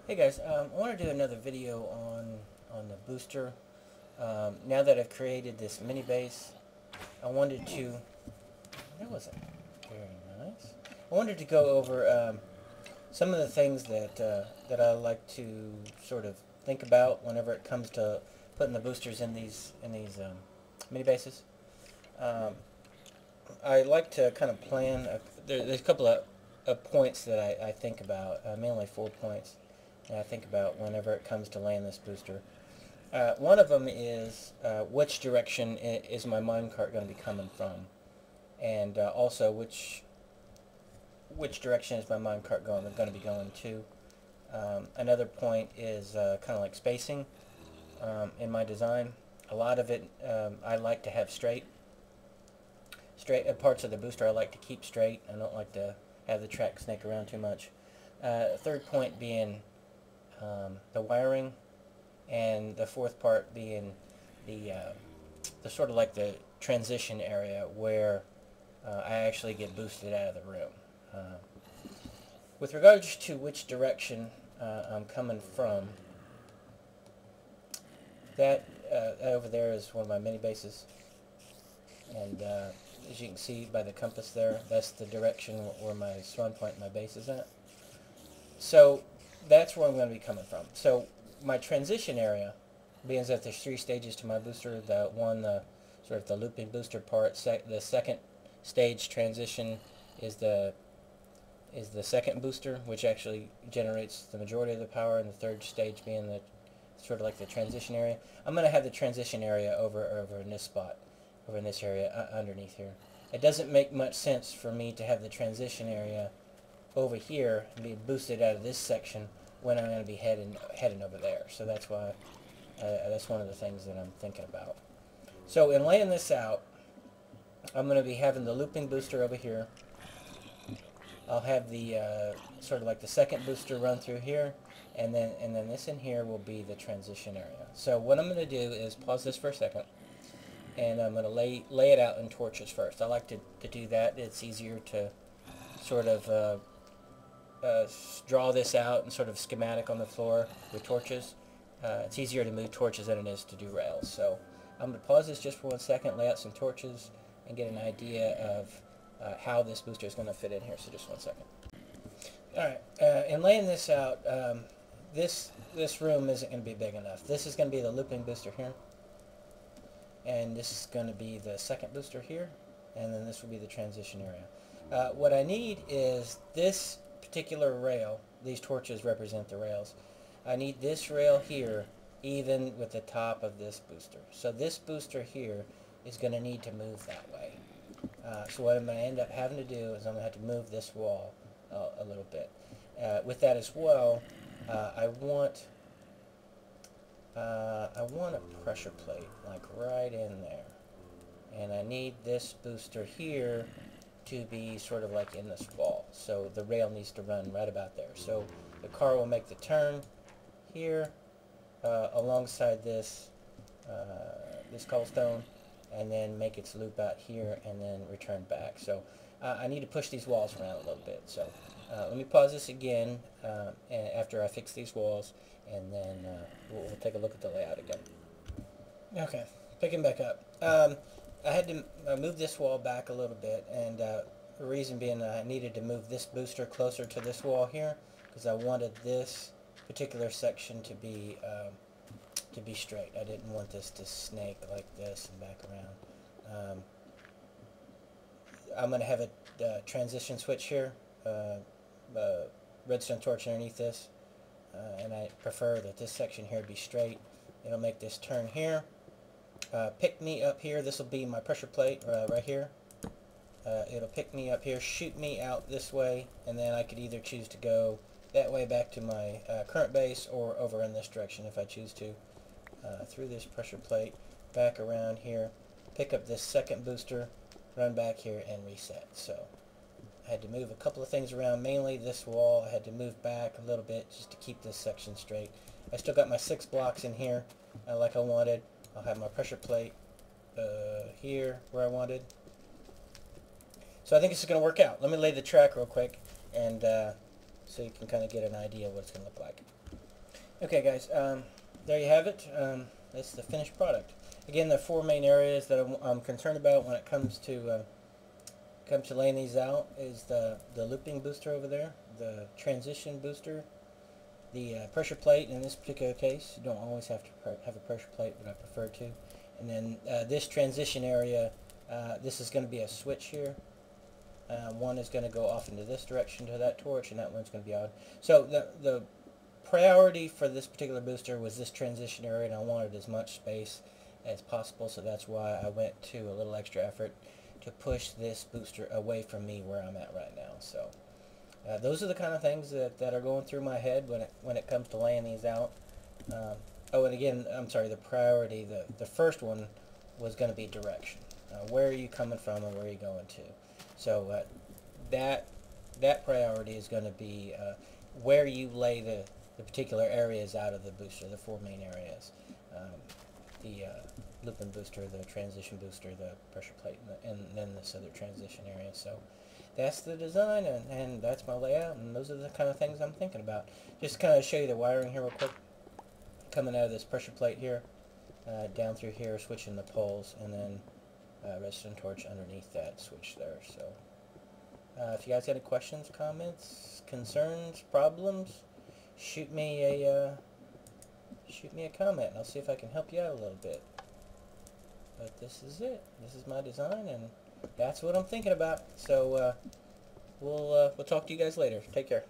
Hey guys, I want to do another video on the booster. Now that I've created this mini base, I wanted to. That wasn't very nice. I wanted to go over some of the things that I like to sort of think about whenever it comes to putting the boosters in these mini bases. Um, I like to kind of plan. There's a couple of points that I think about, mainly 4 points that I think about whenever it comes to laying this booster. One of them is which direction is my minecart going to be coming from, and also which direction is my minecart going to be going to. Another point is kind of like spacing in my design. A lot of it I like to have straight parts of the booster. I like to keep straight. I don't like to have the track snake around too much. Third point being the wiring, and the fourth part being the sort of like the transition area where I actually get boosted out of the room. With regards to which direction I'm coming from, that over there is one of my mini bases, and as you can see by the compass there, that's the direction where my spawn point in my base is at. So that's where I'm going to be coming from. So my transition area, being that there's 3 stages to my booster, the sort of the looping booster part, the second stage transition is the second booster, which actually generates the majority of the power, and the third stage being the sort of like the transition area. I'm going to have the transition area over in this spot, over in this area underneath here. It doesn't make much sense for me to have the transition area over here and be boosted out of this section when I'm going to be heading over there. So that's why that's one of the things that I'm thinking about. So in laying this out, I'm going to be having the looping booster over here. I'll have the sort of like the second booster run through here, and then this in here will be the transition area. So what I'm going to do is pause this for a second, and I'm going to lay it out in torches first. I like to do that. It's easier to sort of draw this out and sort of schematic on the floor with torches. It's easier to move torches than it is to do rails. So I'm going to pause this just for 1 second, lay out some torches, and get an idea of how this booster is going to fit in here. So just 1 second. Alright, in laying this out, this room isn't going to be big enough. This is going to be the looping booster here, and this is going to be the second booster here, and then this will be the transition area. What I need is this particular rail. These torches represent the rails. I need this rail here even with the top of this booster. So this booster here is going to need to move that way. So what I'm going to end up having to do is I'm going to have to move this wall a little bit. With that as well, I want a pressure plate like right in there, and I need this booster here to be sort of like in this wall. So the rail needs to run right about there. So the car will make the turn here alongside this this cobblestone, and then make its loop out here and then return back. So I need to push these walls around a little bit. So let me pause this again after I fix these walls, and then we'll take a look at the layout again. Okay, picking back up. I had to move this wall back a little bit, and the reason being I needed to move this booster closer to this wall here because I wanted this particular section to be straight. I didn't want this to snake like this and back around. I'm going to have a transition switch here, redstone torch underneath this, and I prefer that this section here be straight. It'll make this turn here. Pick me up here. This will be my pressure plate right here. It'll pick me up here, shoot me out this way, and then I could either choose to go that way back to my current base or over in this direction if I choose to. Through this pressure plate, back around here, pick up this second booster, run back here, and reset. So I had to move a couple of things around, mainly this wall. I had to move back a little bit just to keep this section straight. I still got my 6 blocks in here like I wanted. I'll have my pressure plate here where I wanted. So I think this is going to work out. Let me lay the track real quick, and so you can kind of get an idea of what it's going to look like. Okay, guys, there you have it. That's the finished product. Again, the four main areas that I'm concerned about when it comes to laying these out is the looping booster over there, the transition booster, the pressure plate. In this particular case, you don't always have to have a pressure plate, but I prefer to. And then this transition area, this is going to be a switch here. One is going to go off into this direction to that torch, and that one's going to be on. So the priority for this particular booster was this transition area, and I wanted as much space as possible, so that's why I went to a little extra effort to push this booster away from me where I'm at right now. So those are the kind of things that are going through my head when it comes to laying these out. Oh, and again, I'm sorry, the priority, the first one was going to be direction. Where are you coming from and where are you going to? So that priority is going to be where you lay the particular areas out of the booster, the four main areas. The loop-in booster, the transition booster, the pressure plate, and then this other transition area. So that's the design, and that's my layout, and those are the kind of things I'm thinking about. Just kind of show you the wiring here real quick. Coming out of this pressure plate here, down through here, switching the poles, and then redstone torch underneath that switch there. So if you guys got any questions, comments, concerns, problems, shoot me a comment, and I'll see if I can help you out a little bit. But this is it. This is my design, and that's what I'm thinking about. So we'll talk to you guys later. Take care.